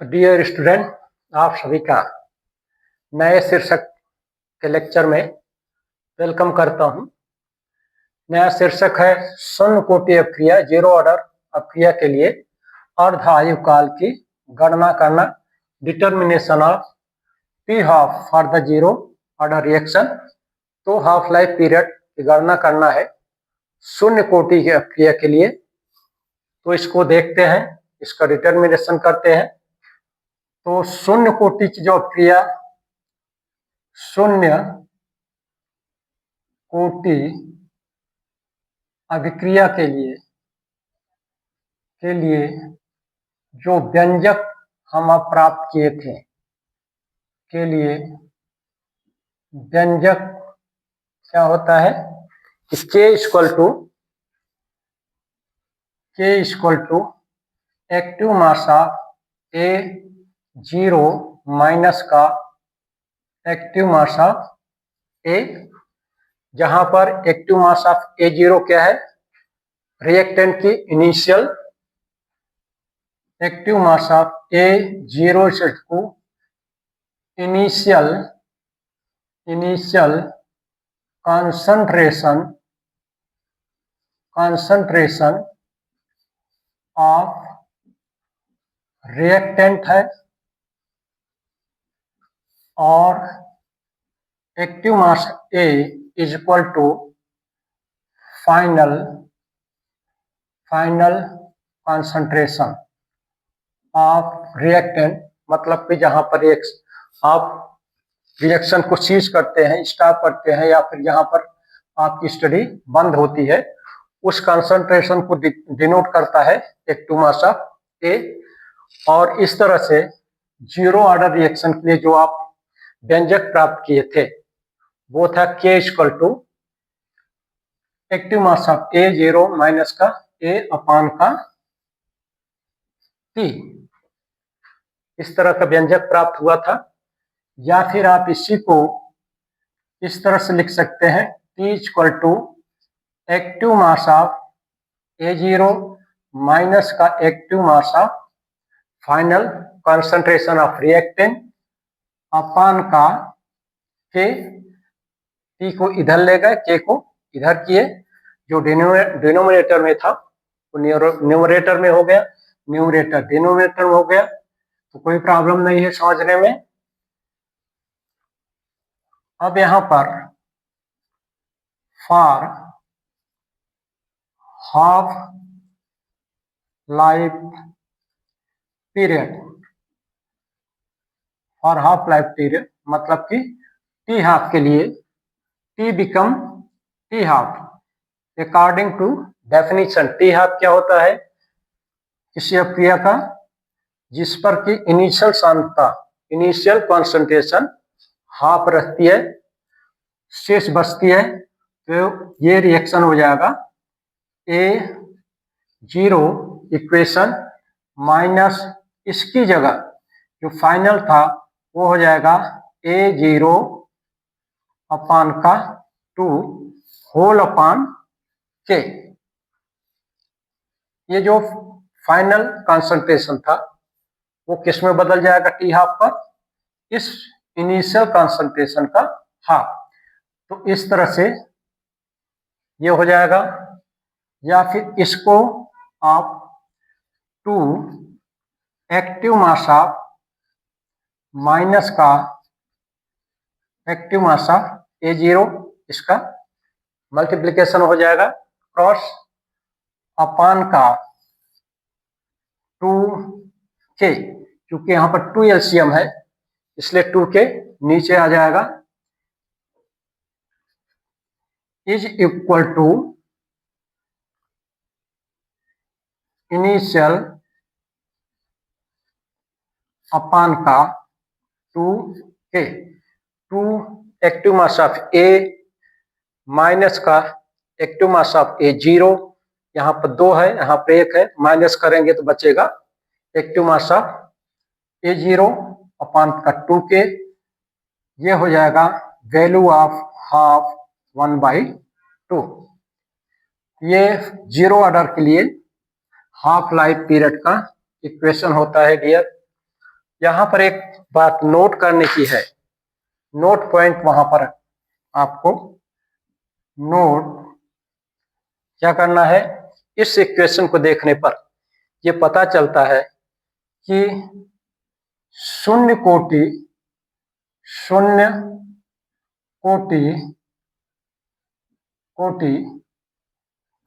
Dear student, आप सभी का नए शीर्षक के लेक्चर में वेलकम करता हूं। नया शीर्षक है शून्य कोटि अपक्रिया, जीरो ऑर्डर अपक्रिया के लिए अर्ध आयु काल की गणना करना, determination of T half for the zero order reaction. तो हाफ लाइफ पीरियड की गणना करना है शून्य कोटि की अपक्रिया के लिए। तो इसको देखते हैं, इसका डिटर्मिनेशन करते हैं। तो शून्य कोटि की जो अपक्रिया, शून्य कोटि अभिक्रिया के लिए जो व्यंजक हम अब प्राप्त किए थे, के लिए व्यंजक क्या होता है कि K equal to active mass of A0 minus का एक्टिव मास ऑफ A, जहां पर एक्टिव मास ऑफ A0 क्या है, रिएक्टेंट की initial active mass of A0 को इनिशियल कंसंट्रेशन ऑफ रिएक्टेंट है, और active mass A is equal to final concentration of reactant. मतलब कि जहां पर आप रिएक्शन को सीज करते हैं, स्टॉप करते हैं, या फिर जहां पर आपकी स्टडी बंद होती है, उस कंसंट्रेशन को डिनोट करता है एक्टिव मास ऑफ A। और इस तरह से जीरो ऑर्डर रिएक्शन के लिए जो आप व्यंजक प्राप्त किए थे वो था K equal to active mass of A0 minus का A अपान का T। इस तरह का व्यंजक प्राप्त हुआ था। या फिर आप इसी को इस तरह से लिख सकते हैं, T equal to active mass of A0 minus का active mass of final concentration of reactant upon का K। T को इधर ले गए, K को इधर किए, जो डिनोमिनेटर में था वो न्यूमरेटर में हो गया, न्यूमरेटर डिनोमिनेटर में हो गया। तो कोई प्रॉब्लम नहीं है समझने में। अब यहां पर for half life period, for half life period मतलब कि टी हाफ के लिए, T become T half according to definition. T half क्या होता है, किसी अपक्रिया का जिस पर कि इनिशियल सांद्रता, इनिशियल कॉन्सेंट्रेशन हाफ रहती है, शेष बचती है, तो ये रिएक्शन हो जाएगा A0 इक्वेशन माइनस इसकी जगह जो फाइनल था वो हो जाएगा A0 अपान का 2 होल अपान K। ये जो फाइनल कंसंट्रेशन था वो किस में बदल जाएगा, टी हाफ पर, इस इनिशियल कंसंट्रेशन का हाफ। तो इस तरह से ये हो जाएगा। या फिर इसको आप 2 एक्टिव मास ऑफ माइनस का एक्टिव मास ऑफ A0, इसका मल्टीप्लिकेशन हो जाएगा क्रॉस अपान का 2K, क्योंकि यहाँ पर 2 एलसीएम है इसलिए 2K नीचे आ जाएगा, इज इक्वल टू इनिशियल अपान का 2K, 2 active mass of A minus का एक्टिव मास ऑफ A0, यहाँ पर 2 है, यहाँ पर 1 है, माइनस करेंगे तो बचेगा एक्टिव मास ऑफ A0 अपान का 2K। ये हो जाएगा वैल्यू ऑफ हाफ 1/2। ये जीरो ऑर्डर के लिए हाफ लाइफ पीरियड का इक्वेशन होता है डियर। यहाँ पर एक बात नोट करने की है, नोट पॉइंट वहां पर आपको नोट क्या करना है। इस इक्वेशन को देखने पर यह पता चलता है कि शून्य कोटि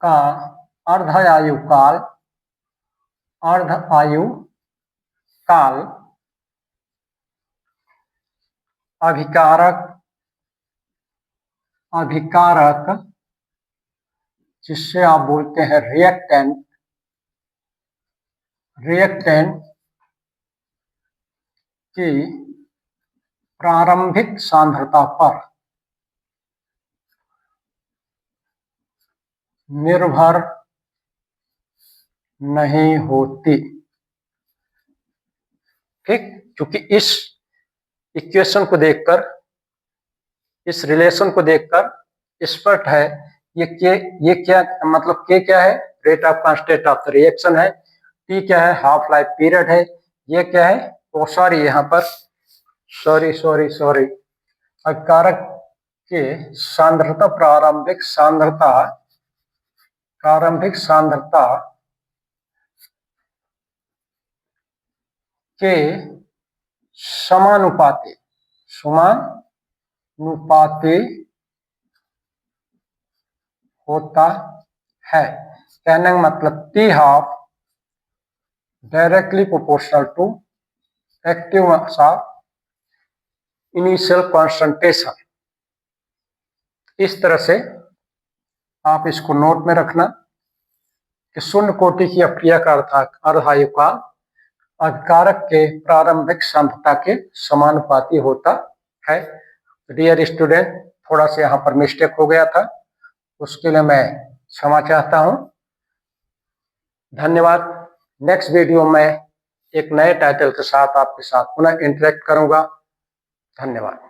का अर्ध आयु काल अभिकारक जिससे आप बोलते हैं रिएक्टेंट की प्रारंभिक सांद्रता पर निर्भर नहीं होती। ठीक, क्योंकि इस इक्वेशन को देखकर, इस रिलेशन को देखकर स्पष्ट है ये क्या मतलब के क्या है, rate of constant of the reaction है, टी क्या है, हाफ लाइफ पीरियड है, ये क्या है, तो सॉरी यहाँ पर सॉरी अभिकारक के सांद्रता प्रारंभिक सांद्रता के समानुपाती होता है। कहने का मतलब T half directly proportional to active mass of initial concentration. इस तरह से आप इसको नोट में रखना कि शून्य कोटि की अपक्रिया का अर्धायु काल अभिकारक के प्रारंभिक सांद्रता के समानुपाती होता है। डियर स्टूडेंट, थोड़ा सा यहाँ पर मिस्टेक हो गया था, उसके लिए मैं क्षमा चाहता हूँ। धन्यवाद। नेक्स्ट वीडियो में एक नए टाइटल के साथ आपके साथ पुनः इंटरेक्ट करूंगा। धन्यवाद।